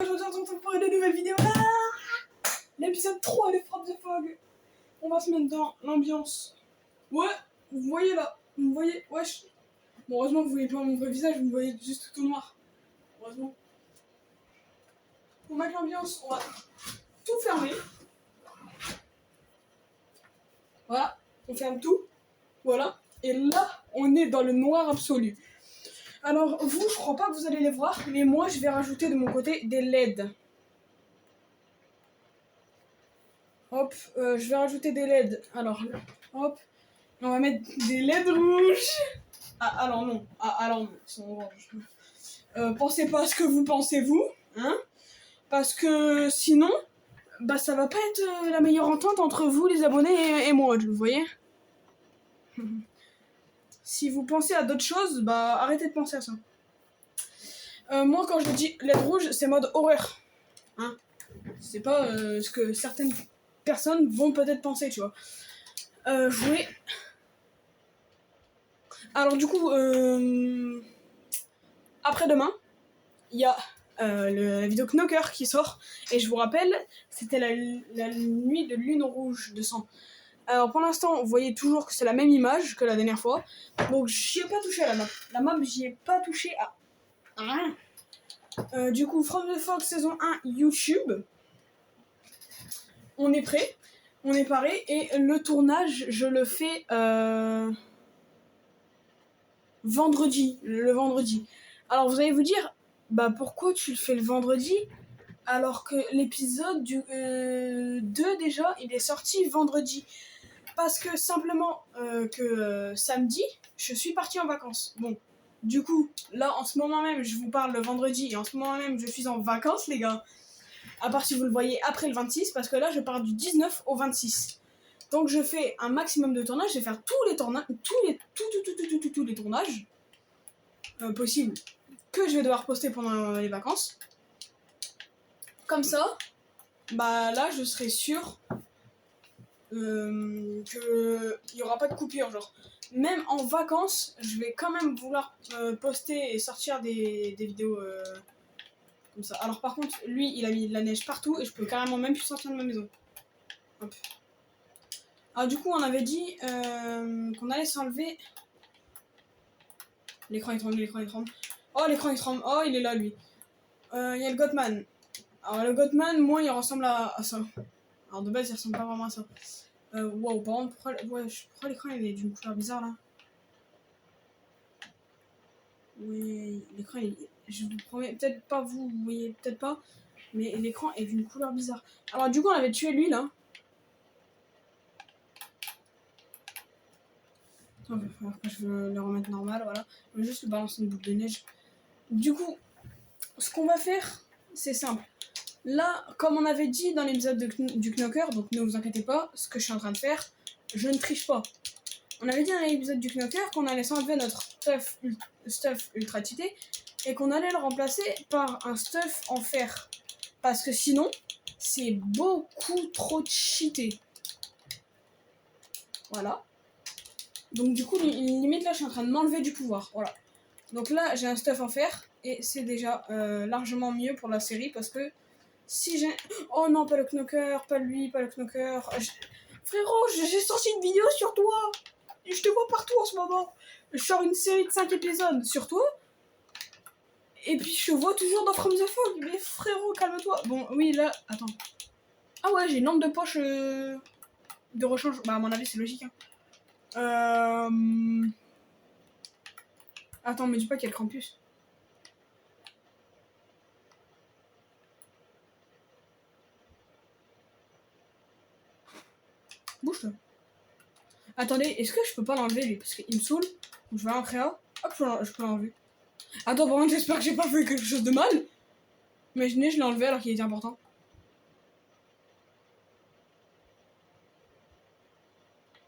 Aujourd'hui on se retrouve pour une nouvelle vidéo. L'épisode 3 des Frappes de Fog. On va se mettre dans l'ambiance. Ouais, vous voyez là. Vous me voyez. Wesh. Bon, heureusement vous voyez pas mon vrai visage, vous me voyez juste tout au noir. Heureusement. Pour mettre l'ambiance, on va tout fermer. Voilà. On ferme tout. Voilà. Et là, on est dans le noir absolu. Alors vous, je crois pas que vous allez les voir, mais moi je vais rajouter de mon côté des LED. Hop, je vais rajouter des LED. Alors, hop, on va mettre des LED rouges. Ah, alors non, alors non, ils sont oranges. Pensez pas à ce que vous pensez vous, hein, parce que sinon, bah ça va pas être la meilleure entente entre vous les abonnés et moi, vous voyez. Si vous pensez à d'autres choses, bah arrêtez de penser à ça. Moi quand je dis LED rouge, c'est mode horreur, hein. C'est pas ce que certaines personnes vont peut-être penser, tu vois. Jouer. Alors du coup, après-demain, il y a la vidéo Knocker qui sort. Et je vous rappelle, c'était la nuit de lune rouge de sang. Alors pour l'instant, vous voyez toujours que c'est la même image que la dernière fois. Donc j'y ai pas touché à la map. La map, j'y ai pas touché à rien. Du coup, From the Fog saison 1 YouTube. On est prêt, on est paré. Et le tournage, je le fais vendredi, le vendredi. Alors vous allez vous dire, bah pourquoi tu le fais le vendredi alors que l'épisode du 2 déjà, il est sorti vendredi. Parce que simplement samedi, je suis partie en vacances. Bon, du coup, là en ce moment même, je vous parle le vendredi et en ce moment même, je suis en vacances les gars. À part si vous le voyez après le 26, parce que là, je pars du 19 au 26. Donc je fais un maximum de tournages, je vais faire tous les tournages, tous les tournages possibles que je vais devoir poster pendant les vacances. Comme ça, bah là je serai sûr qu'il n'y aura pas de coupure. Genre, même en vacances, je vais quand même vouloir poster et sortir des vidéos comme ça. Alors par contre, lui, il a mis de la neige partout et je peux carrément même plus sortir de ma maison. Hop. Alors du coup, on avait dit qu'on allait s'enlever. L'écran il tremble, l'écran il tremble. Oh, l'écran il tremble. Oh, il est là, lui. Il y a le Gothman. Alors le Gothman, moi, il ressemble à ça. Alors de base, il ressemble pas vraiment à ça. Wow, par contre, pourquoi l'écran il est d'une couleur bizarre là? Oui, l'écran, je vous promets, peut-être pas vous voyez peut-être pas, mais l'écran est d'une couleur bizarre. Alors du coup, on avait tué lui là. Attends, il va falloir que je veux le remettre normal, voilà. Je vais juste lui balancer une boule de neige. Du coup, ce qu'on va faire, c'est simple. Là, comme on avait dit dans l'épisode du Knocker, donc ne vous inquiétez pas, ce que je suis en train de faire, je ne triche pas. On avait dit dans l'épisode du Knocker qu'on allait s'enlever notre stuff ultra cheaté et qu'on allait le remplacer par un stuff en fer. Parce que sinon, c'est beaucoup trop cheaté. Voilà. Donc du coup, limite là, je suis en train de m'enlever du pouvoir. Voilà. Donc là, j'ai un stuff en fer et c'est déjà largement mieux pour la série parce que si j'ai... Oh non, pas le Knocker, pas lui, pas le Knocker. Frérot, j'ai sorti une vidéo sur toi. Je te vois partout en ce moment. Je sors une série de 5 épisodes sur toi. Et puis je te vois toujours dans From the Fog. Mais frérot, calme-toi. Bon, oui, là, attends. Ah ouais, j'ai une lampe de poche de rechange. Bah, à mon avis, c'est logique. Hein. Attends, me dis pas qu'il y a le campus. Bouge-toi. Attendez, est-ce que je peux pas l'enlever lui? Parce qu'il me saoule. Je vais en créa. Hop, je peux l'enlever. Attends, par contre, j'espère que j'ai pas fait quelque chose de mal. Imaginez, je l'ai enlevé alors qu'il était important.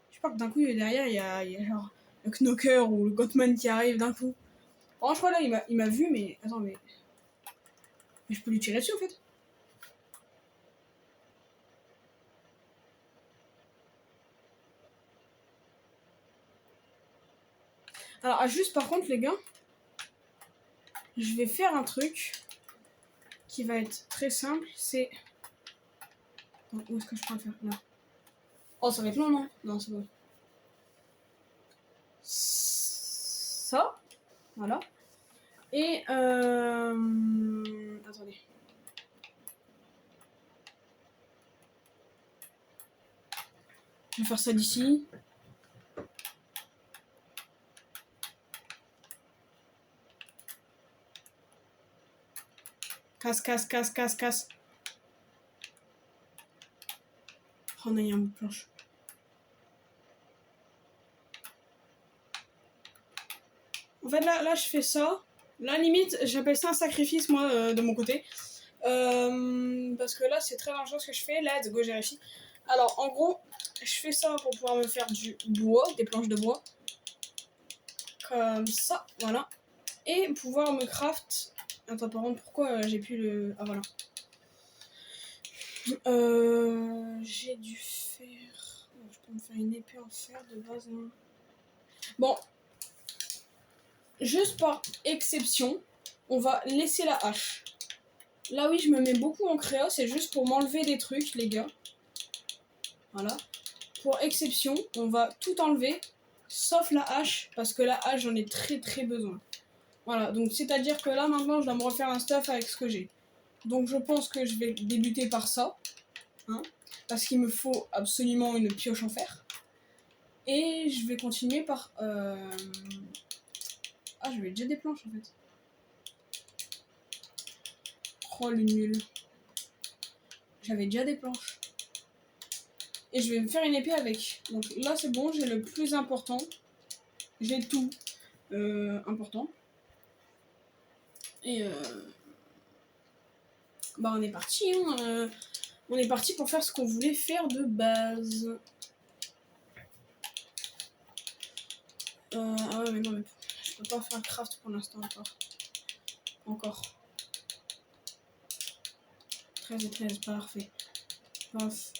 Je sais pas que d'un coup, derrière, il y a genre le Knocker ou le Gothman qui arrive d'un coup. Bon, je crois là, il m'a vu, mais... Attends, mais je peux lui tirer dessus, en fait. Alors, juste par contre, les gars, je vais faire un truc qui va être très simple, c'est... Où est-ce que je peux le faire? Là. Oh, ça va être long, non? Non, c'est bon. Ça, voilà. Et attendez. Je vais faire ça d'ici. Casse. Oh non, il y a un bout de planche. En fait, là, je fais ça. Là, limite, j'appelle ça un sacrifice, moi, de mon côté. Parce que là, c'est très dangereux ce que je fais. Let's go, j'ai réussi. Alors, en gros, je fais ça pour pouvoir me faire du bois, des planches de bois. Comme ça, voilà. Et pouvoir me craft... Attends, par contre, pourquoi j'ai pu le... Ah, voilà. J'ai dû faire... Je peux me faire une épée en fer de base, non? Bon. Juste par exception, on va laisser la hache. Là, oui, je me mets beaucoup en créa, c'est juste pour m'enlever des trucs, les gars. Voilà. Pour exception, on va tout enlever, sauf la hache, parce que la hache, j'en ai très besoin. Voilà, donc c'est-à-dire que là, maintenant, je dois me refaire un stuff avec ce que j'ai. Donc je pense que je vais débuter par ça, hein, parce qu'il me faut absolument une pioche en fer. Et je vais continuer par... Ah, j'avais déjà des planches, en fait. Oh, le nul. J'avais déjà des planches. Et je vais me faire une épée avec. Donc là, c'est bon, j'ai le plus important. J'ai tout important. Et bah, on est parti. Hein, on est parti pour faire ce qu'on voulait faire de base. Ah ouais, mais non, mais je peux pas faire le craft pour l'instant encore. 13 et 13, parfait. Paf.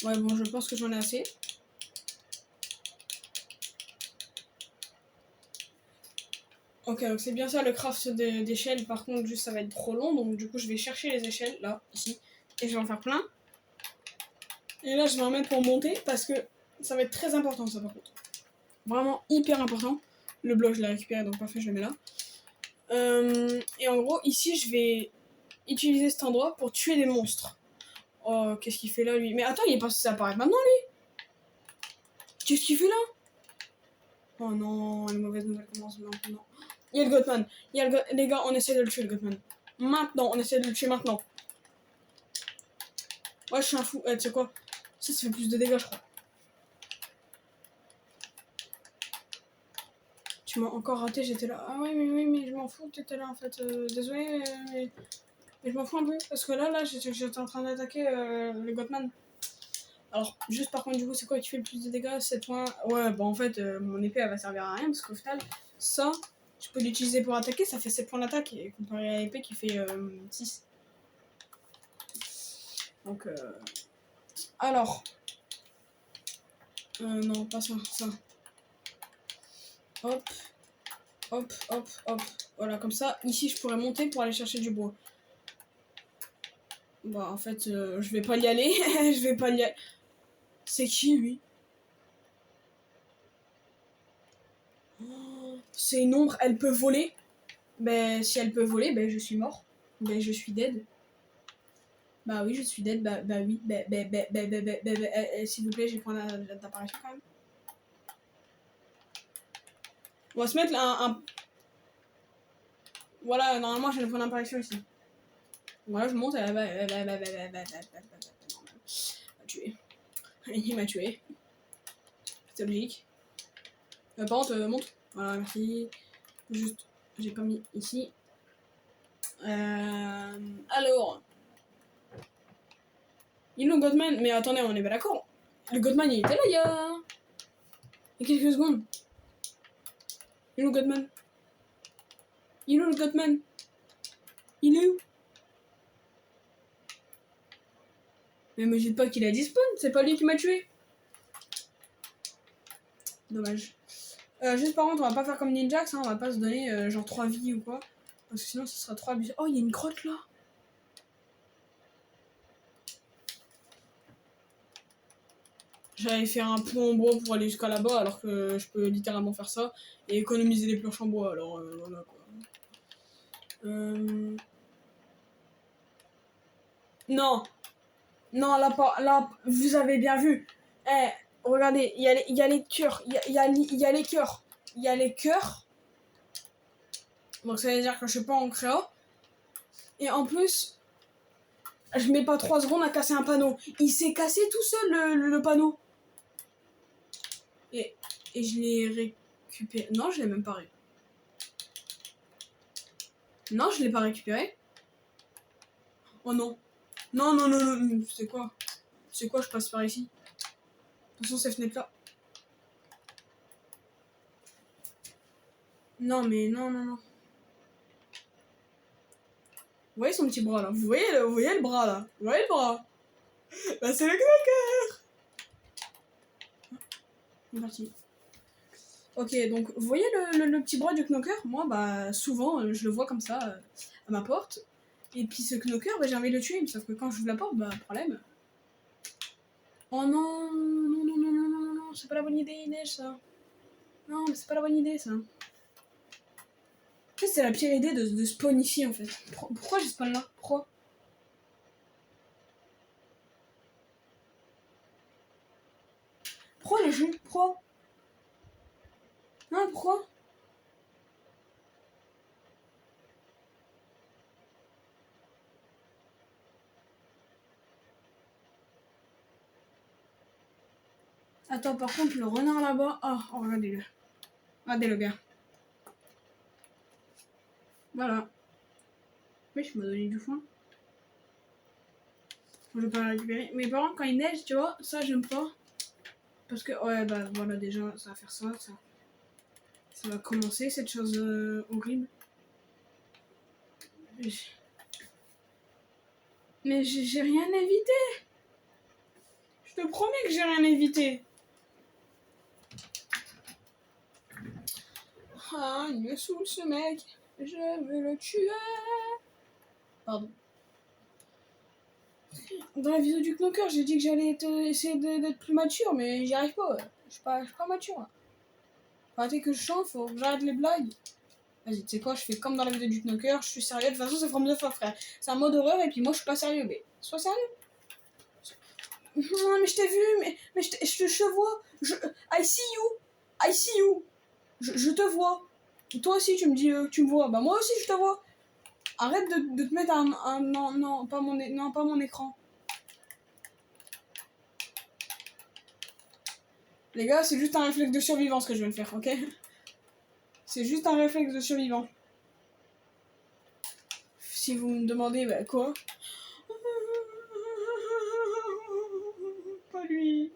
Ouais, bon, je pense que j'en ai assez. Ok, donc c'est bien ça le craft d'échelles. Par contre, juste ça va être trop long. Donc, du coup, je vais chercher les échelles, là, ici. Et je vais en faire plein. Et là, je vais en mettre pour monter parce que ça va être très important, ça, par contre. Vraiment hyper important. Le bloc, je l'ai récupéré, donc parfait, je le mets là. Et en gros, ici, je vais utiliser cet endroit pour tuer des monstres. Oh, qu'est-ce qu'il fait là, lui? Mais attends, il est pas censé apparaître maintenant, lui? Qu'est-ce qu'il fait là? Oh non, les mauvaises nouvelles commencent maintenant. Il y a le Gothman. Les gars, on essaie de le tuer, le Gothman. Maintenant, on essaie de le tuer maintenant. Ouais, je suis un fou. Tu sais quoi? Ça fait plus de dégâts, je crois. Tu m'as encore raté, j'étais là. Ah ouais, mais je m'en fous, t'étais là en fait. Désolé, mais je m'en fous un peu. Parce que là j'étais en train d'attaquer le Gothman. Alors, juste par contre, du coup, c'est quoi qui fait le plus de dégâts? 7 points. Ouais, bah en fait, mon épée elle va servir à rien parce qu'au final, ça, je peux l'utiliser pour attaquer, ça fait 7 points d'attaque. Et comparé à l'épée qui fait 6. Donc, alors. Non, pas ça. Hop. Voilà, comme ça, ici, je pourrais monter pour aller chercher du bois. Bah, en fait, je vais pas y aller. Je vais pas y aller. C'est qui, lui? Oh, c'est une ombre, elle peut voler. Ben, si elle peut voler, ben, je suis mort. Ben, je suis dead. Bah oui, je suis dead. Bah oui. S'il vous plaît, j'ai point d'apparition quand même. On va se mettre un... Voilà, normalement, j'ai le point d'apparition ici. Voilà, je monte. Elle m'a tué. Il m'a tué. C'est logique. Par contre, monte. Voilà, merci. Juste, j'ai pas mis ici. Alors. Il est le Godman. Mais attendez, on est pas d'accord. Le Godman, il était là il y a quelques secondes. Il est le Godman. Il est où le Godman? Il est où? Mais me dites pas qu'il a dispawn, c'est pas lui qui m'a tué. Dommage. Juste par contre, on va pas faire comme Ninjax, hein, on va pas se donner genre 3 vies ou quoi. Parce que sinon, ce sera trop abusé. Oh, il y a une grotte là. J'allais faire un pont en bois pour aller jusqu'à là-bas, alors que je peux littéralement faire ça et économiser les planches en bois. Alors, voilà quoi. Non, non, là, pas, là, vous avez bien vu. Eh, regardez, il y a les cœurs, il y a les cœurs, il y a les cœurs. Donc ça veut dire que je suis pas en créa. Et en plus, je mets pas 3 secondes à casser un panneau. Il s'est cassé tout seul le panneau. Et je l'ai récupéré. Non, je l'ai même pas récupéré. Non, je l'ai pas récupéré. Oh non. Non, non, non, non. C'est quoi? C'est quoi, je passe par ici? Attention, ces fenêtres-là. Non, mais non, non, non. Vous voyez son petit bras là? Vous voyez le bras là? Vous voyez le bras? Bah, c'est le knocker! Il est parti. Ok, donc vous voyez le petit bras du knocker? Moi, bah, souvent, je le vois comme ça à ma porte. Et puis ce knocker, bah, j'ai envie de le tuer. Sauf que quand j'ouvre la porte, bah, problème. Oh non, non, non, non, non, non, non, c'est pas la bonne idée, Neige, ça. Non, mais c'est pas la bonne idée, ça. En fait, c'est la pire idée de spawn ici, en fait. Pourquoi j'ai spawn là? Pourquoi? Pourquoi les jeux? Pourquoi? Non, pourquoi? Attends, par contre, le renard là-bas... Oh, regardez-le. Regardez-le bien. Voilà. Oui, je m'ai donné du foin. Je vais pas la récupérer. Mais par contre, quand il neige, tu vois, ça, j'aime pas. Parce que, ouais, bah, voilà, déjà, ça va faire ça. Ça va commencer, cette chose horrible. Mais j'ai rien évité. Je te promets que j'ai rien évité. Ah, il me saoule ce mec. Je veux le tuer. Pardon. Dans la vidéo du knocker, j'ai dit que j'allais essayer d'être plus mature, mais j'y arrive pas. Je suis pas mature. Là. Faut arrêter que je chante, faut que j'arrête les blagues. Vas-y, tu sais quoi, je fais comme dans la vidéo du knocker, je suis sérieux. De toute façon, c'est From the Far, frère. C'est un mode horreur, et puis moi, je suis pas sérieux, mais sois sérieux. Non, mais je t'ai vu, mais je te vois. I see you. I see you. Je te vois. Toi aussi, tu me dis tu me vois. Bah, moi aussi, je te vois. Arrête de te mettre un non, non, pas mon écran. Les gars, c'est juste un réflexe de survivant ce que je viens de faire, ok? C'est juste un réflexe de survivant. Si vous me demandez, bah quoi? Pas lui.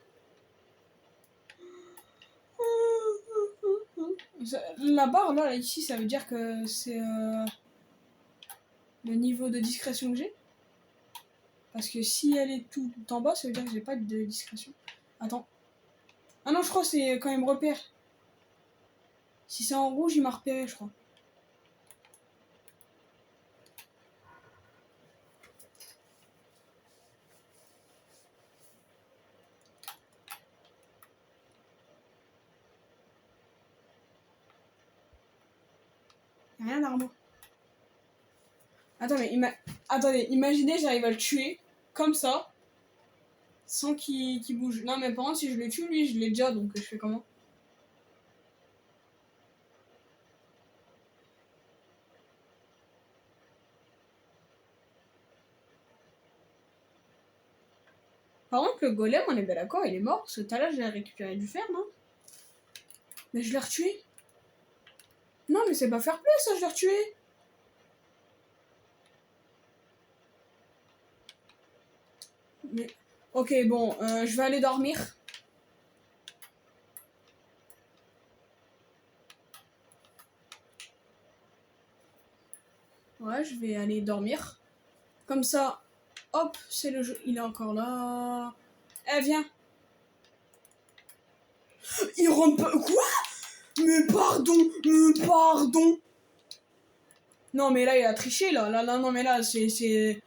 La barre là, ici, ça veut dire que c'est le niveau de discrétion que j'ai. Parce que si elle est tout en bas, ça veut dire que j'ai pas de discrétion. Attends. Ah non, je crois que c'est quand il me repère. Si c'est en rouge, il m'a repéré, je crois. Rien d'armure. Attends, mais attendez, imaginez, j'arrive à le tuer comme ça, sans qu'il bouge. Non, mais par contre, si je le tue, lui, je l'ai déjà, donc je fais comment? Par contre, le golem, on est bien d'accord, il est mort, parce que tout à l'heure, j'ai récupéré du fer, non? Mais je l'ai retué. Non, mais c'est pas fair play, ça, je l'ai retué. Mais... Ok, bon, je vais aller dormir. Ouais, je vais aller dormir. Comme ça, hop, c'est le jeu. Il est encore là. Eh, viens. Il rentre pas. Quoi? Mais pardon. Non, mais là, il a triché, là. Là, non, mais là, c'est...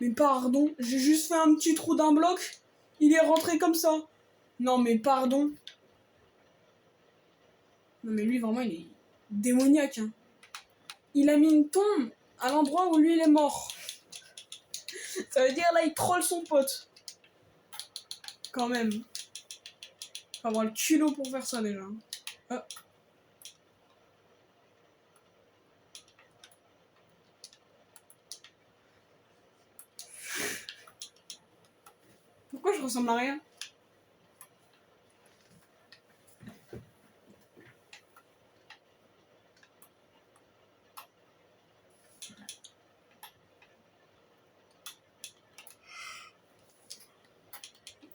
Mais pardon, j'ai juste fait un petit trou d'un bloc. Il est rentré comme ça. Non, mais pardon. Non, mais lui, vraiment, il est démoniaque. Hein. Il a mis une tombe à l'endroit où lui, il est mort. Ça veut dire, là, il troll son pote. Quand même. Faut avoir le culot pour faire ça, déjà. Ah. Pourquoi je ressemble à rien?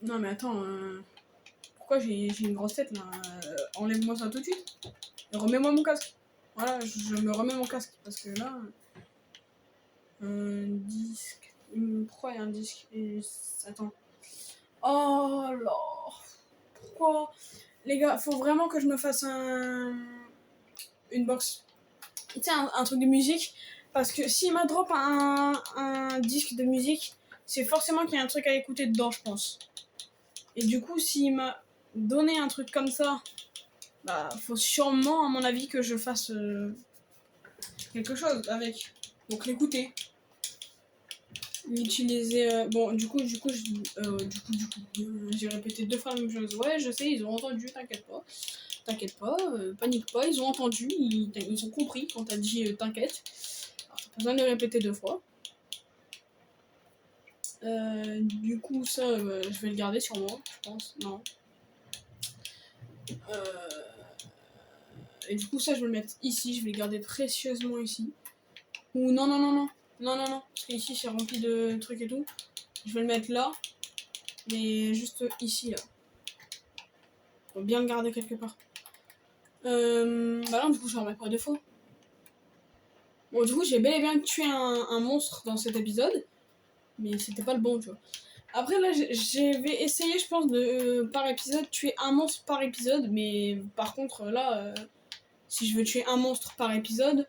Non, mais attends, pourquoi j'ai une grosse tête là? Enlève-moi ça tout de suite. Remets-moi mon casque. Voilà, je me remets mon casque parce que là. Un disque. Pourquoi il y a un disque? Attends. Oh là. Pourquoi? Les gars, faut vraiment que je me fasse une box. Tu sais, un truc de musique. Parce que s'il m'a drop un disque de musique, c'est forcément qu'il y a un truc à écouter dedans, je pense. Et du coup, s'il m'a donné un truc comme ça, bah, faut sûrement, à mon avis, que je fasse quelque chose avec. Donc, l'écouter. L'utiliser. Bon, du coup, j'ai répété 2 fois la même chose. Ouais, je sais, ils ont entendu, t'inquiète pas. T'inquiète pas, panique pas, ils ont entendu, ils ont compris quand t'as dit t'inquiète. Alors, t'as pas besoin de le répéter 2 fois. Du coup, ça, je vais le garder sur moi, je pense. Non. Et du coup, ça, je vais le mettre ici. Je vais le garder précieusement ici. Ou non, non, non, non. Non, non, non. Parce qu'ici, c'est rempli de trucs et tout. Je vais le mettre là. Mais juste ici, là. Faut bien le garder quelque part. Bah non, du coup, je vais en mettre pas 2 fois. Bon, du coup, j'ai bel et bien tué un monstre dans cet épisode. Mais c'était pas le bon, tu vois. Après, là, je vais essayer, je pense, de, par épisode, tuer un monstre par épisode. Mais par contre, là, si je veux tuer un monstre par épisode...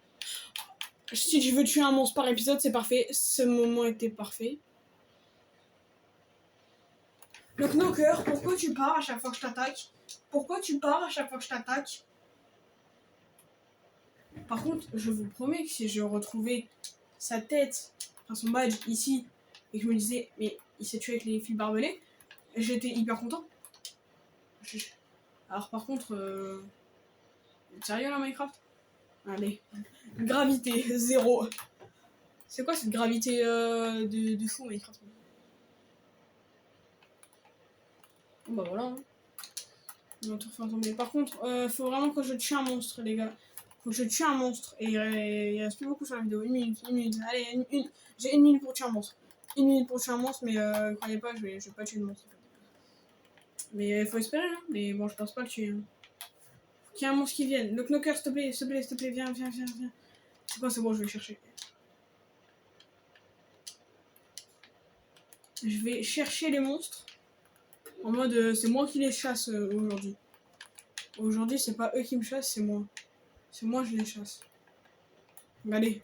Si je veux tuer un monstre par épisode, c'est parfait. Ce moment était parfait. Donc, Knocker, pourquoi tu pars à chaque fois que je t'attaque? Pourquoi tu pars à chaque fois que je t'attaque? Par contre, je vous promets que si je retrouvais sa tête, enfin son badge ici, et que je me disais, mais il s'est tué avec les fils barbelés, j'étais hyper content. Alors par contre, sérieux là Minecraft? Allez, gravité, 0. C'est quoi cette gravité de fou Minecraft? Bon bah voilà. Hein. On va tout refaire tomber. Par contre, faut vraiment que je tue un monstre les gars. Faut que je tue un monstre. Et il reste plus beaucoup sur la vidéo. 1 minute. Allez, j'ai 1 minute pour tuer un monstre. 1 minute pour tuer un monstre, mais croyez pas, je vais pas tuer le monstre. Mais faut espérer, hein. Mais bon, je pense pas le tuer. Hein. Faut qu'il y ait un monstre qui vienne. Le Knocker, s'il te plaît, viens. C'est quoi, c'est bon, je vais le chercher. Je vais chercher les monstres. En mode, c'est moi qui les chasse aujourd'hui. Aujourd'hui, c'est pas eux qui me chassent, c'est moi. C'est moi, je les chasse. Allez.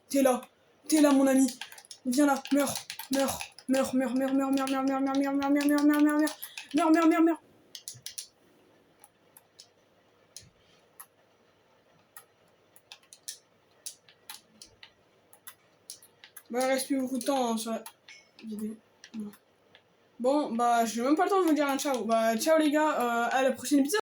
T'es là, mon ami. Viens là, meurs. Bah, il reste plus beaucoup de temps hein, sur la vidéo. Bon, bah, j'ai même pas le temps de vous dire un ciao. Bah, ciao les gars, à la prochaine épisode.